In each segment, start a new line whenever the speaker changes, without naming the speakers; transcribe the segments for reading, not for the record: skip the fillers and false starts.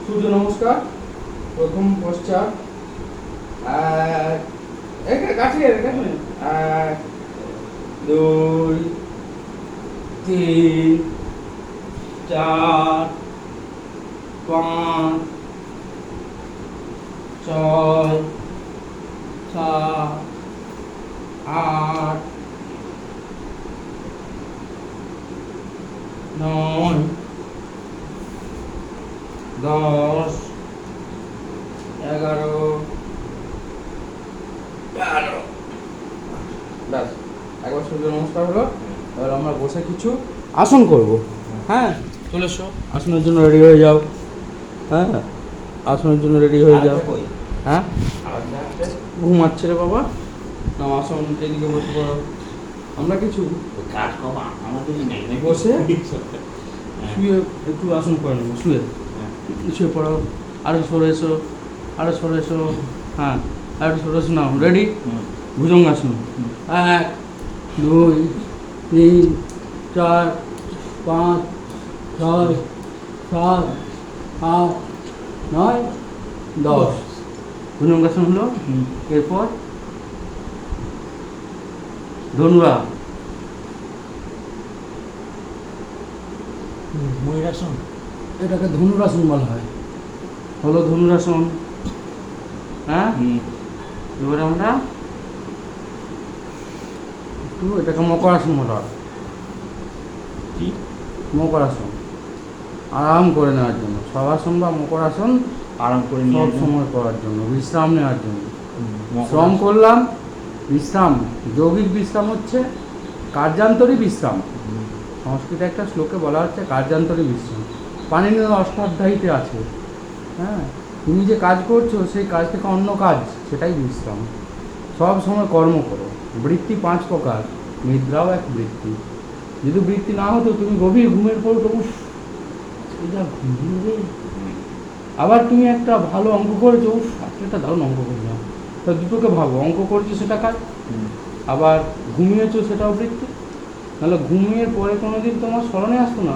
সূর্য নমস্কার। প্রথম পশ্চাৎ কাছে কাছে 1 2 3 4 5 6 7 8 9 10 11 12 ব্যাস একবার সূর্য নমস্কার হলো। এবার আমরা বসে কিছু আসন করব। হ্যাঁ, চলে এসো, আসনের জন্য রেডি হয়ে যাও। হ্যাঁ, আসনের জন্য রেডি হয়ে যাও। হ্যাঁ, ঘুমাচ্ছে রে বাবা। না, আসন এদিকে বসে পড়ো। আমরা কিছু
কাজ কমা আমাদের নেই
বসে শুয়ে একটু আসন করে নেবো। শুয়ে পড়ো। আরো সরে এসো, আরো সরে এসো। হ্যাঁ, আরো সরে এসো। নাও, রেডি? ভুজঙ্গাসন। 1 2 3 4 5 6 7 8 9 10 ভুজঙ্গাসন হলো। এরপর ধনুরা,
ময়ূরাসন।
এটাকে ধনুরাসন বলা হয়। হলো ধনুরাসন। হ্যাঁ, এবারে আমরা একটু এটাকে মকরাসন বলা হয়।
কি?
মকরাসন আরাম করে নেওয়ার জন্য। শবাসন বা মকরাসন
আরাম করে
সব
নিয়ে
সময় করার জন্য, বিশ্রাম নেওয়ার জন্য। শ্রম করলাম, বিশ্রাম। যৌগিক বিশ্রাম হচ্ছে কার্যান্তরী বিশ্রাম। সংস্কৃতে একটা শ্লোকে বলা হচ্ছে কার্যান্তরী বিশ্রাম। পাণিনি অষ্টাধ্যায়ীতে আছে। হ্যাঁ, তুমি যে কাজ করছো সেই কাজ থেকে অন্য কাজ, সেটাই বিশ্রাম। সব সময় কর্ম করো। বৃত্তি 5 প্রকার, নিদ্রাও এক বৃত্তি। যদি বৃত্তি না হতো, তুমি গভীর ঘুমের পর তবু এটা ঘুমিয়ে। আবার তুমি একটা ভালো অঙ্ক করেছো, একটা দারুণ অঙ্ক করলাম, তা দুটোকে ভাবো। অঙ্ক করেছো সেটা কাজ, আবার ঘুমিয়েছো সেটাও বৃত্তি। নাহলে ঘুমিয়ে পরে কোনো দিন তোমার স্মরণে আসতো না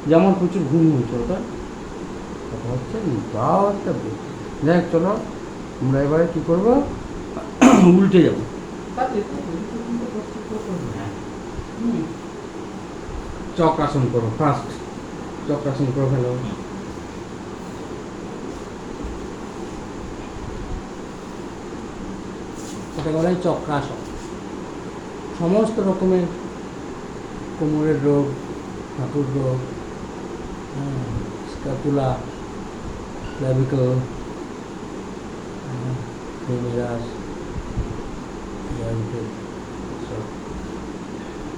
যে আমার প্রচুর ঘুম হয়েছে। ওটা কথা হচ্ছে নিদ্রাও একটা বৃত্তি। দেখ, চলো আমরা এবারে কী করবো, উল্টে যাবো। চক্রাসন করো ফার্স্ট। চক্রাসন করে ফেলো। এটা বলা হয় চক্রাসন। সমস্ত রকমের কোমরের রোগ, হাঁটুর রোগ, স্ক্যাপুলা, ক্ল্যাভিকল, ফেমিরাস,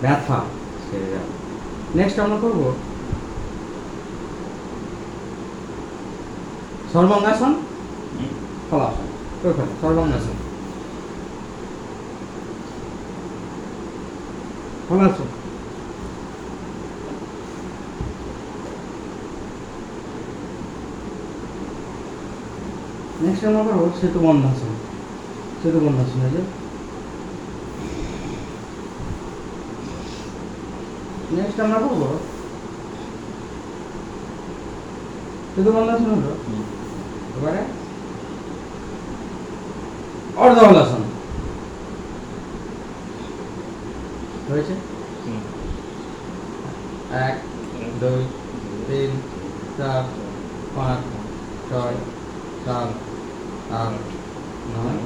ব্যথা সেরে যাবে। নেক্সট আমরা করবো সর্বাঙ্গাসন, ফলাসন। করে ফেলো সর্বাঙ্গাসন, ফলাসন। নেক্সট আমরা করবো সেতু বন্ধাসন। সেতু বন্ধাসন আছে। নেক্সট আমরা করবো সেতু বন্ধাসন হলো। এবারে অর্ধহলাসন হয়েছে। 1 2 3 4 5 6 7 8 9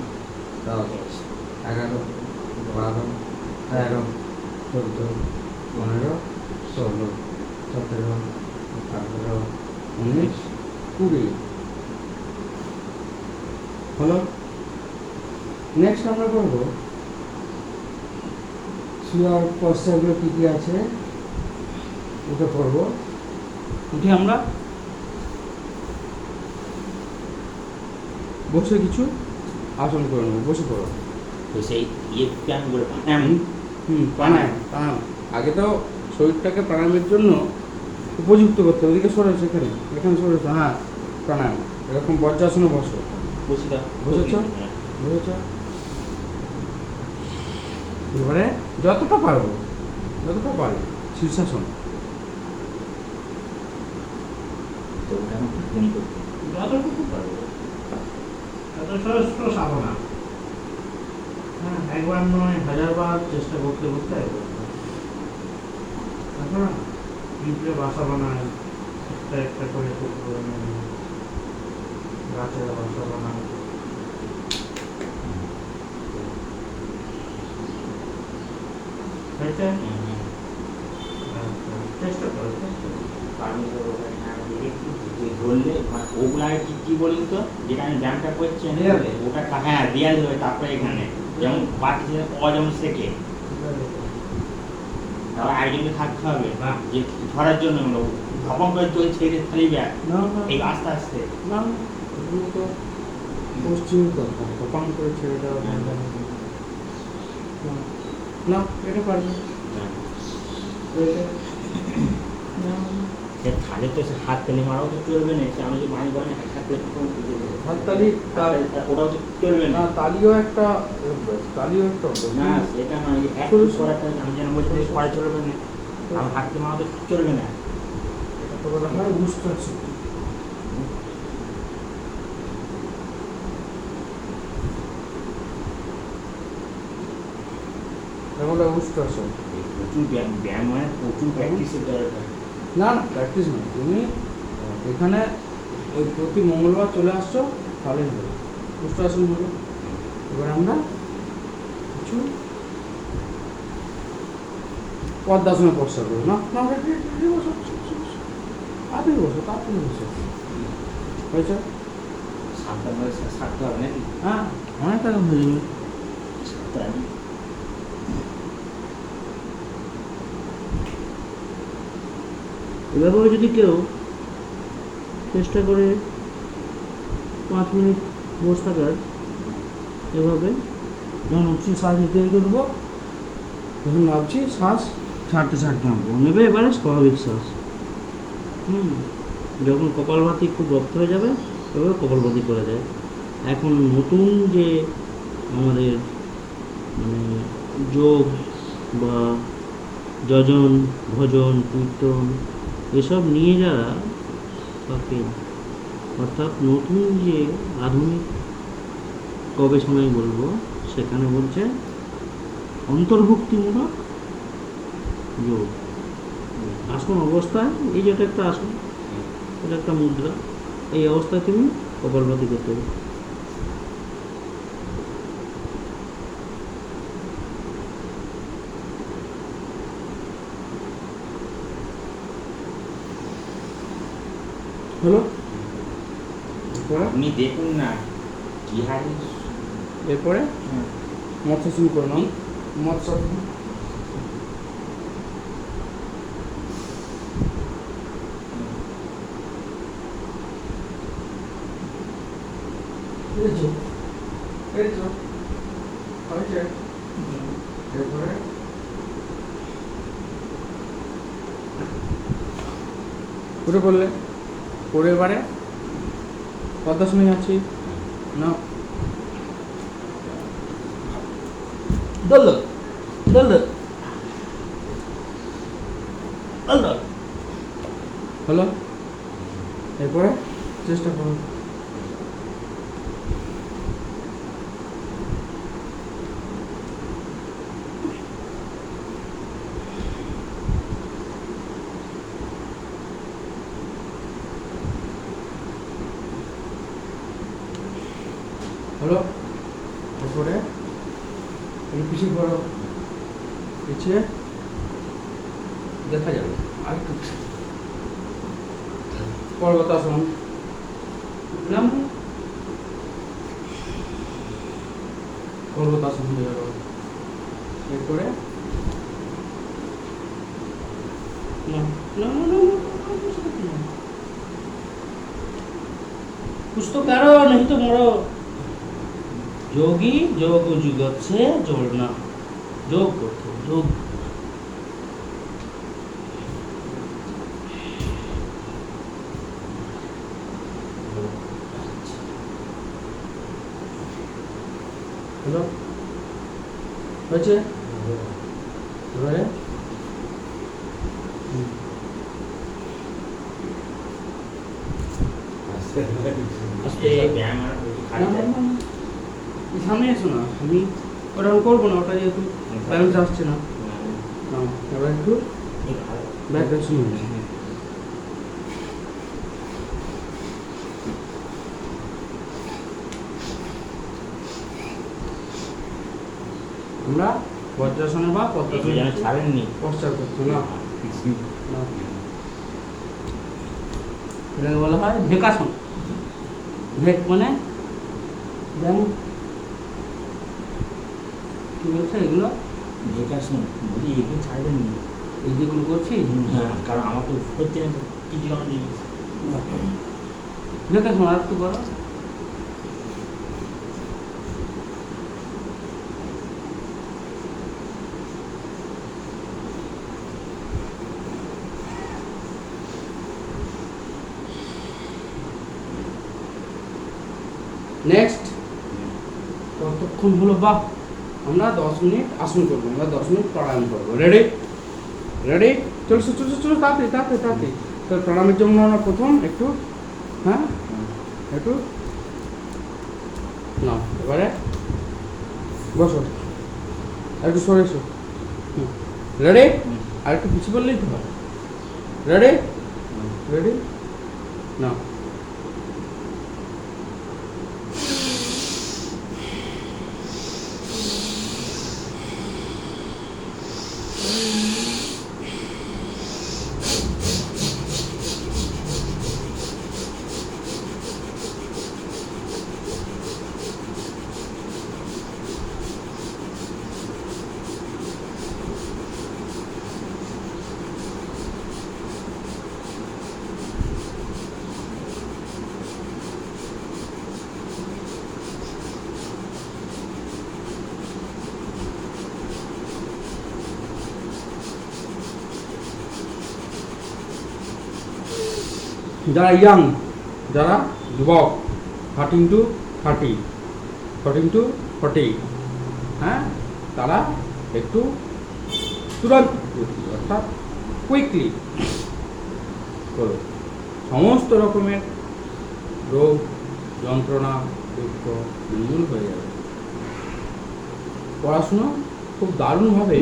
10 11 12 13 14 15 16 17 18 19 20 হলো। নেক্সট আমরা করবো শুয়ার পশ্চাৎগুলো কী কী আছে ওটা করবো। উঠে আমরা বসে কিছু আসন করে নেবো। বসে পড়ো।
তো সেই প্ল্যান করে
প্রাণায়াম। প্রাণায়াম আগে তো শরীরটাকে প্রাণায়ামের জন্য উপযুক্ত করতে হবে। ওদিকে সরে, সেখানে এখানে সরেছো। হ্যাঁ, প্রাণায়াম। এরকম বজ্রাসনে বসো। বসেছ? বুঝেছ? এবারে যতটা পারবো, যতটা পারি শীর্ষাসন।
যতটুকু পারবো এত সহস্র সাবো না। হ্যাঁ, একবার নয় 1000বার চেষ্টা করতে করতে একবার এখন পিঁপড়ে বাসা বানায়, একটা একটা করে টুকরো বানায়, গাছের বাসা বানায়। হয়েছে? আচ্ছা, চেষ্টা করো, চেষ্টা করো।
আমি তো ধরলে ওগুলা কি বলি তো, যেটা আমি ব্যায়ামটা করছি
দেয়ালে?
ওটা হ্যাঁ দেয়ালে হবে, তারপরে এখানে যেমন বাকি যেমন শেখে তাহলে আইডিয়াটা থাকতে হবে
বাহ।
যে ধরার জন্য ভবন করে চলে ছেড়ে ফেলিবে
না না
এই আস্তে আস্তে।
না এগুলো তো পশ্চিম দরকার, কপাং করে ছেড়ে দেওয়া
হ্যাঁ।
না, না এটা পারবে এটা না,
সে থালে তো সে হাত তালি মারাও তো চলবে না, সে আমি যদি মানি করেন হাত তালি
হাততালি
ওটাও তো চলবে
না,
না।
তালিও একটা অভ্যাস, তালিও একটা অভ্যাস।
না সেটা নয়, যে এক
চলছে।
করাটা আমি যেন বলছি যে করা চলবে না, আমার হাত তালি মারা তো চলবে না।
এটা তো বলা হয় উস্ত্রাসন। এগুলো উস্ত্রাসন।
প্রচুর ব্যায়াম, ব্যায়াম মানে প্রচুর প্র্যাকটিসের দরকার।
না না প্র্যাকটিস নয়, তুমি এখানে ওই প্রতি মঙ্গলবার চলে আসছো তাহলেই হবে, উস্ত্রাসন হলো। এবার আমরা কিছু পদ্মাসনে পশ্চাৎ করবো না, না বসো, আপনি বসো, তাড়াতাড়ি বসো, হয়েছে?
সাতটার মধ্যে সারতে হবে নাকি?
হ্যাঁ অনেক টাকা হয়ে যাবে।
সাতটা
এভাবে যদি কেউ চেষ্টা করে 5 মিনিট বসে থাকার, এভাবে
যখন উঠছি শ্বাস নিতে নিতে দেবো, যখন ভাবছি শ্বাস ছাড়তে ছাড়তে আনবো।
নেবে এবারে স্বাভাবিক শ্বাস। যখন কপালভাতি খুব রক্ত হয়ে যাবে এভাবে কপালভাতি করে দেয়। এখন নতুন যে আমাদের মানে যোগ বা যজন ভজন কীর্তন এসব নিয়ে যারা থাকে, অর্থাৎ নতুন যে আধুনিক গবেষণায় বলবো, সেখানে বলছে অন্তর্ভুক্তিমূলক যোগ। আসন অবস্থায়, এই যেটা একটা আসন, এটা একটা মুদ্রা, এই অবস্থায় তুমি কপালভাতি করতে হবে।
হলো এরপরে
আপনি দেখুন না কি হারে।
এরপরে মৎস্যাসন করে নাও, মৎস্যাসন। হয়েছে এরপরে উঠে পড়লে, পরের বারে পদ্মাসনে আছি না, দল দল হলো। এরপরে চেষ্টা করুন, হলো। এরপরে এই পিছিয়ে পড়ো, পিছিয়ে দেখা যাবে আর একটু পর্বতাসন উঠলাম, পর্বতাসন হয়ে গেল। এরপরে না না না না, कुछ तो करो नहीं तो मरो। যোগী যোগ যুগছে जोड़ना, যোগ করতে যোগ। হলো, হয়েছে? এবারে
আস্তে
ব্যায়াম আর বেশি
না,
খাটতে
না, না, না। এই সামনে এসো না, আমি ওটা আমি করবো না, ওটা যেহেতু ব্যালেন্স আসছে না। না, এবার একটু ব্যাকটা শুনুন। আমরা বজ্রাসনে বা
একটু যেন
পদ্মাসনে
ছাড়েননি।
পশ্চাৎ করছি না, না। এটাকে বলা হয় ঢেকাসন। ঢেক মানে যেমন কি বলছে এগুলো,
এটা শুন, বলি একটু ছাড়বেননি।
এই যেগুলো করছি
হ্যাঁ, কারণ আমার তো হচ্ছে না, কিছু কারণ নেই।
ঢেকাসন আর একটু করো। নেক্সট কতক্ষণ হলো বা আমরা 10 মিনিট আসন করবো, আমরা 10 মিনিট প্রাণায়াম করবো। রেডি রেডি, চলছো চলছো চলো, তাড়াতাড়ি তাড়াতাড়ি তাড়াতাড়ি। তো প্রাণায়ামের জন্য আমরা প্রথম একটু, হ্যাঁ একটু না, এবারে বসো, আর একটু সরে এসো। রেডি, আর একটু পিছিয়ে বললেই তো হয়। রেডি রেডি না, যারা ইয়াং, যারা যুবক, 13 to 40, হ্যাঁ, তারা একটু তুরন্ত অর্থাৎ কুইকলি করো। সমস্ত রকমের রোগ যন্ত্রণা দুঃখ নির্মূল হয়ে যাবে। পড়াশুনো খুব দারুণভাবে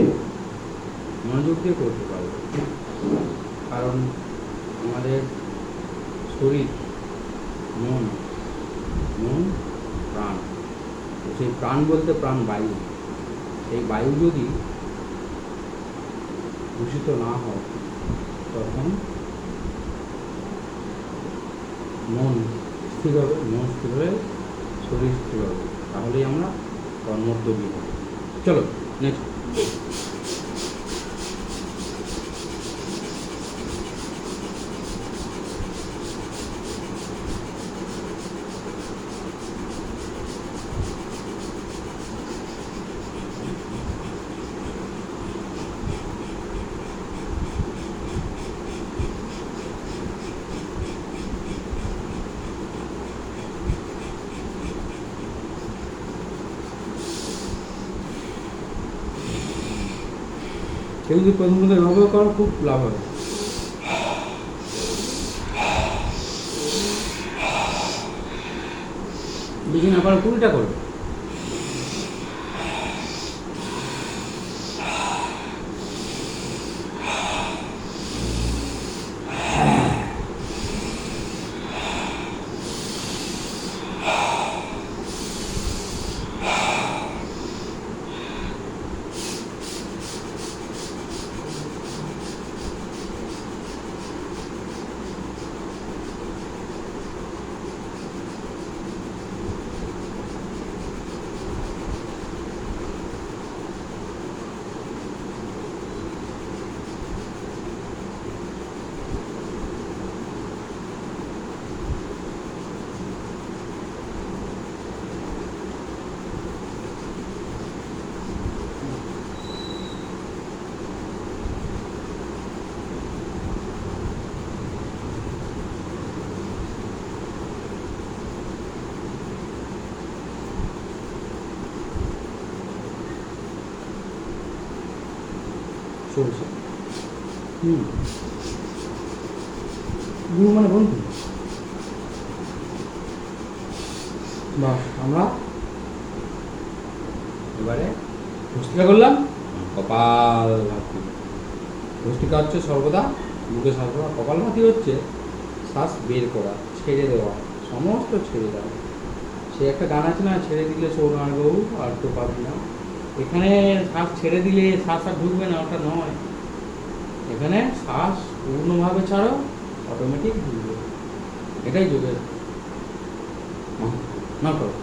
মনোযোগ দিয়ে করতে পারবে, কারণ আমাদের শরীর, মন, প্রাণ, সেই প্রাণ বলতে প্রাণ বায়ু। এই বায়ু যদি দূষিত না হয় তখন মন স্থির হবে, মন স্থির হলে শরীর স্থির হবে, তাহলেই আমরা কর্মোদ্যোগী হব। চলো নেক্সট। কেউ যদি প্রথমত এভাবে করো খুব লাভ হবে। বেশি না পারো 20টা করো। চলছে গুরু মানে বন্ধু। বাস আমরা এবারে ভস্ত্রিকা করলাম, কপাল ভাতি। ভস্ত্রিকা হচ্ছে সর্বদা মুখে শ্বাস করা, কপাল ভাতি হচ্ছে শ্বাস বের করা, ছেড়ে দেওয়া, সমস্ত ছেড়ে দেওয়া। সে একটা গান আছে না, ছেড়ে দিলে সৌরভ বাবু আর তো পাবি না। এখানে শ্বাস ছেড়ে দিলে শ্বাস আর ঢুকবে না, ওটা নয়। এখানে শ্বাস পূর্ণভাবে ছাড়ো, অটোমেটিক ঢুকবে। এটাই যোগের না করো।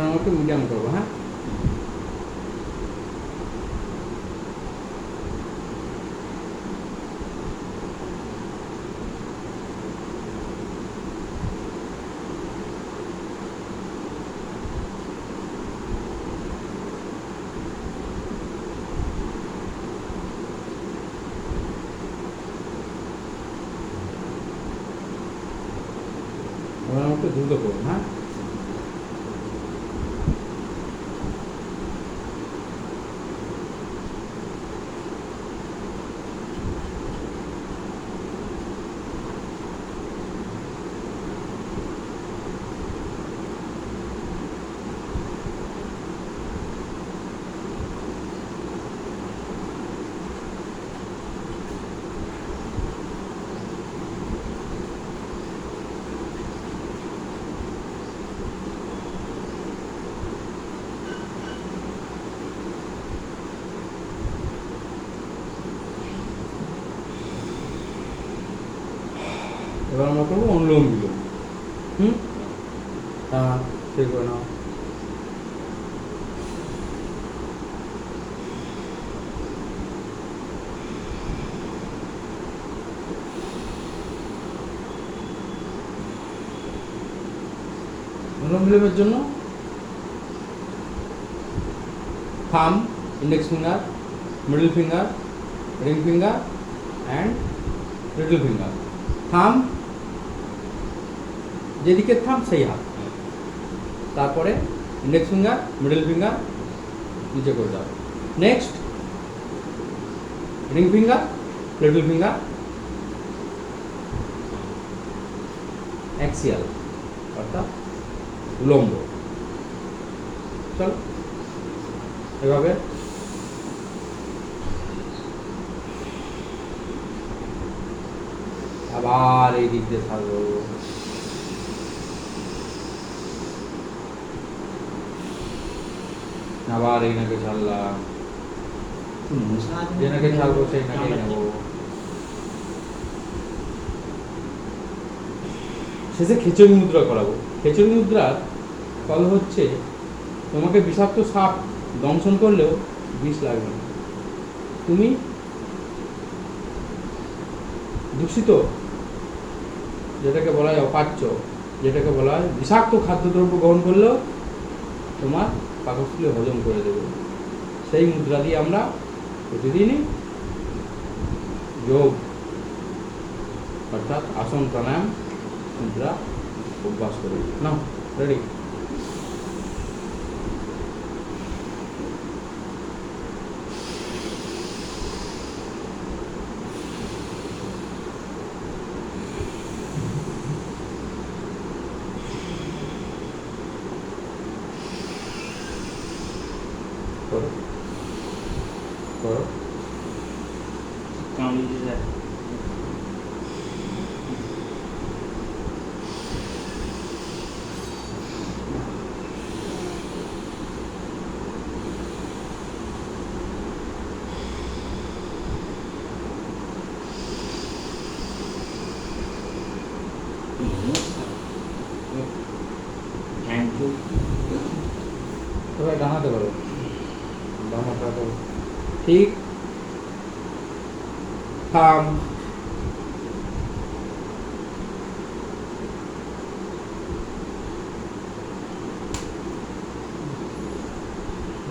আমাকে মিডিয়াম করবো, হ্যাঁ। এবার আমাকে দ্রুত করুন, হ্যাঁ। এবার আমরা করবো অনুলোম বিলোম। হ্যাঁ, ঠিক করে নাও। অনুলোম বিলোমের জন্য থাম, index finger, middle finger, ring finger and little finger. থাম, যেদিকে থাম সেই হাত, তারপরে ইন্ডেক্স ফিঙ্গার, মিডল ফিঙ্গার নিচে করে দাও। Next ring finger, little finger, axial অর্থাৎ উলম্ব। চলো এভাবে আবার এই দিক দিয়ে থাকবো। আবার এই নাকে ছাড়লাম, যে নাকে ছাড়বো সেই নাকে নেবো। শেষে খিচুড়ি মুদ্রা করাবো। খিচুড়ি মুদ্রার ফল হচ্ছে তোমাকে বিষাক্ত সাপ দংশন করলেও বিষ লাগবে না। তুমি দূষিত, যেটাকে বলা হয় অপাচ্য, যেটাকে বলা হয় বিষাক্ত খাদ্যদ্রব্য গ্রহণ করলেও তোমার পাকস্থলী হজম করে দেবে। সেই মুদ্রা দিয়ে আমরা প্রতিদিনই যোগ অর্থাৎ আসন প্রাণায়াম মুদ্রা অভ্যাস করি। না রেডি? করো।
কামড়ে দিতে স্যার। Thank you.
এবার ডানাতে করো, ডানাটা করো, ঠিক, থাম,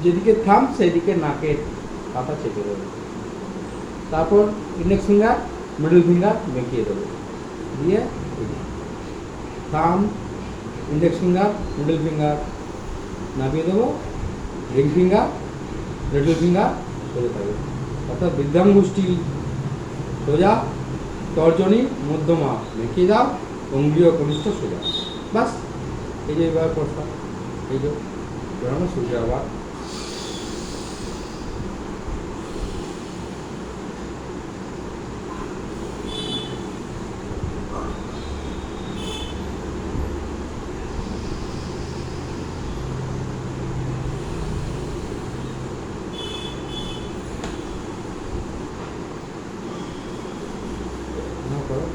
যেদিকে থাম সেদিকে নাকের পাতা চেপে দেবে, তারপর ইন্ডেক্স ফিঙ্গার মিডল ফিঙ্গার বেঁকিয়ে দেবে, দিয়ে থাম ইন্ডেক্স ফিঙ্গার মিডল ফিঙ্গার নামিয়ে দেবো, রিং ফিঙ্গার লিটল ফিঙ্গার সোজা থাকবে, অর্থাৎ বৃদ্ধাঙ্গুষ্ঠী সোজা, তর্জনী মধ্যমা বেঁকিয়ে দাও, অঙ্গুলি ও কনিষ্ঠ সোজা। বাস, এই যে এবার প্রশ্ন, এই যে বেরোনো সূর্য আবার না করো।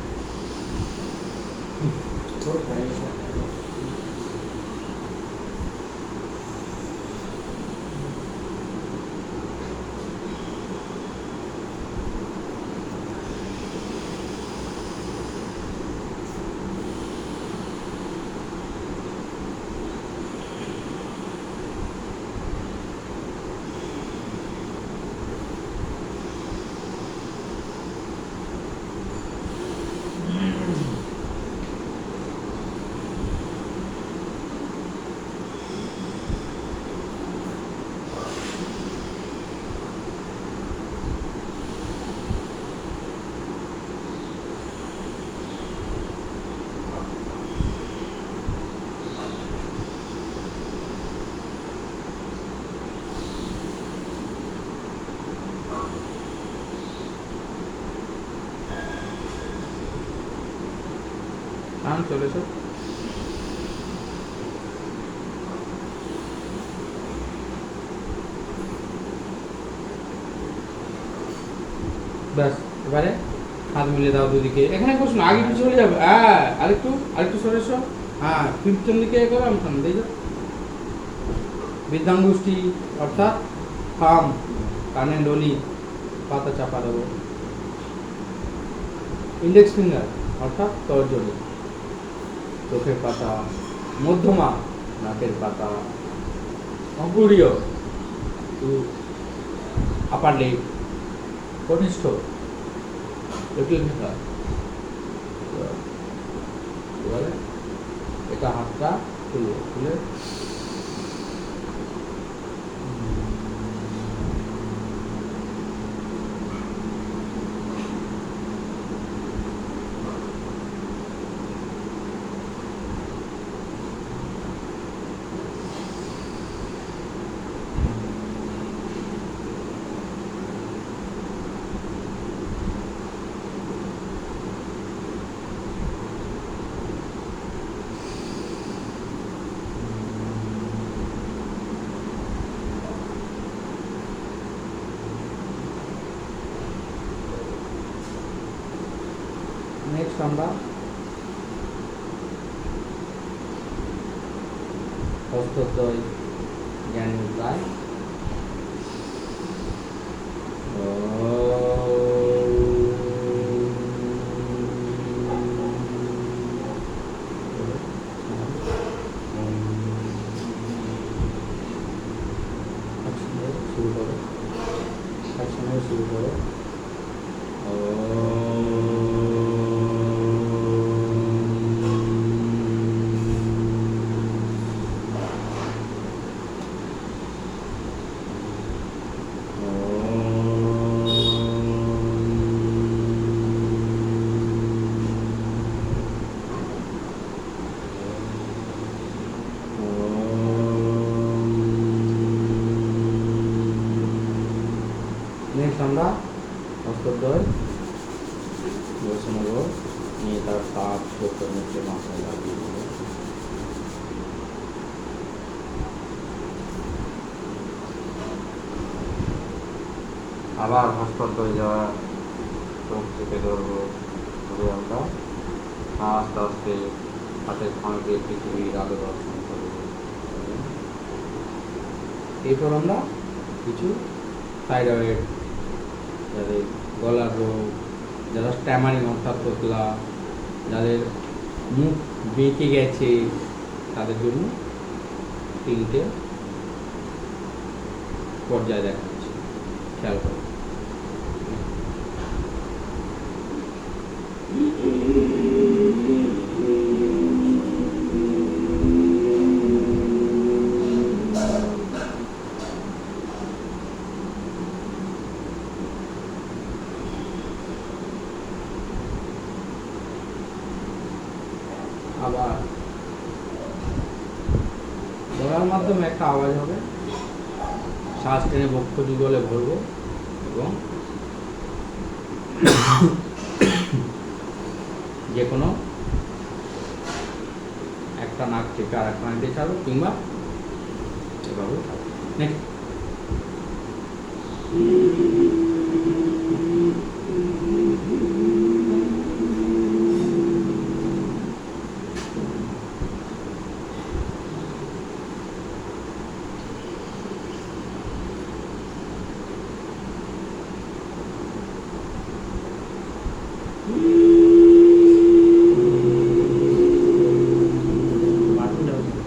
চলে এসো, ব্যাস এবারে হাত মিলিয়ে দাও দুদিকে, এখানে বসুন, আগে পিছু চলে যাবে, হ্যাঁ আরেকটু আরেকটু সরে এসো, হ্যাঁ পিছন দিকে এ করো, আমি সামনে দিয়ে যাও, বৃদ্ধাঙ্গুষ্ঠী অর্থাৎ থাম, কানের নলি পাতা চাপা দেবো, ইন্ডেক্স ফিঙ্গার অর্থাৎ তর্জনী চোখের পাতা, মধ্যমা নাকের পাতা, অঙ্গুরীয় আপার লিপ, কনিষ্ঠ লিটল ফিঙ্গার। এবারে এটা হাতটা খুলে খুলে নেক্সট আমরা হস্তদ্বয় জ্ঞান মুদ্রায় শুরু করো, একসঙ্গে শুরু করো। নেক্সট আমরা হস্তদ্বয় বসে নেব, নিয়ে তার তাপ চোখের মুখে মাথায় লাগিয়ে দেবো। আবার হস্তদ্বয় যাওয়া চোখ চেপে ধরবো, ধরে আমরা আস্তে আস্তে হাতের ফাঁকে পৃথিবীর আলো দর্শন করবো। এরপর আমরা কিছু থাইরয়েড, যাদের গলার রোগ, যারা স্ট্যামারিং অর্থাৎ তোতলা, যাদের মুখ বেঁকে গেছে, তাদের জন্য 3টে পর্যায়ে দেখাচ্ছি, খেয়াল করো। আবার গলার মাধ্যমে একটা আওয়াজ হবে, শ্বাস টেনে বক্ষ যুগলে ভরবো এবং যে কোনো একটা নাক থেকে আর একটা নাক দিয়ে ছাড়বো, কিংবা এভাবে ছাড়বো। নেক্সট
বাথরুমটা হচ্ছে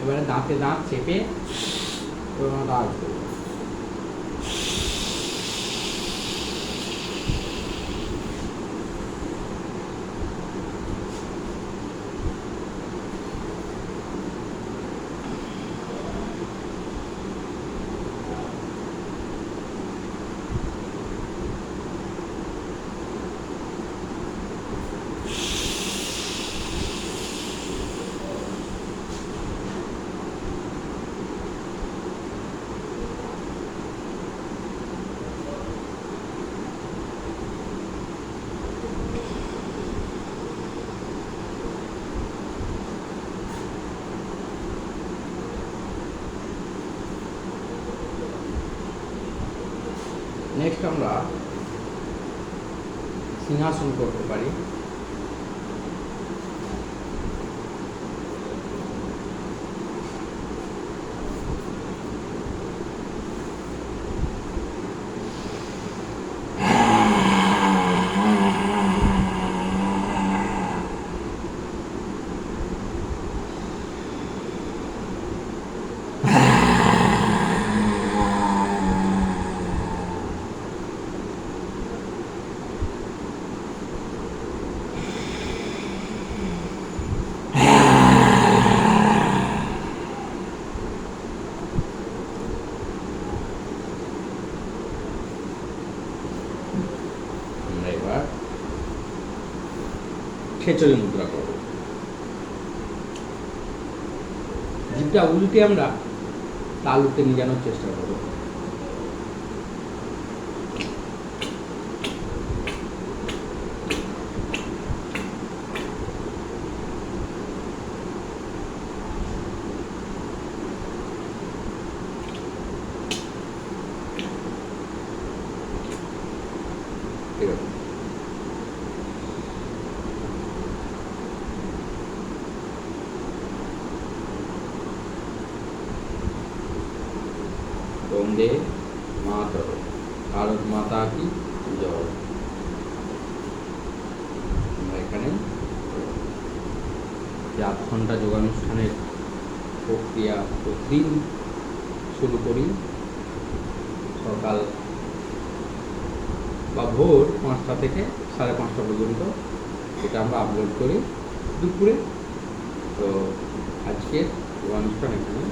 এবারে দাঁতে দাঁত চেপে কাজ করবো। নেক্সট আমরা সিংহাসন করতে পারি। খেচড়ি মুদ্রা করব। জিভটা উল্টে আমরা তালুতে নিয়ে যাওয়ার চেষ্টা করব। এরকম। বন্দে মাতরম, ভারত মাতা কি জয়। আমরা এখানে যে 8 ঘন্টা যোগানুষ্ঠানের প্রক্রিয়া প্রতিদিন শুরু করি সকাল বা ভোর 5টা থেকে 5:30 পর্যন্ত, এটা আমরা আপলোড করি দুপুরে। তো আজকের যোগানুষ্ঠান এখানে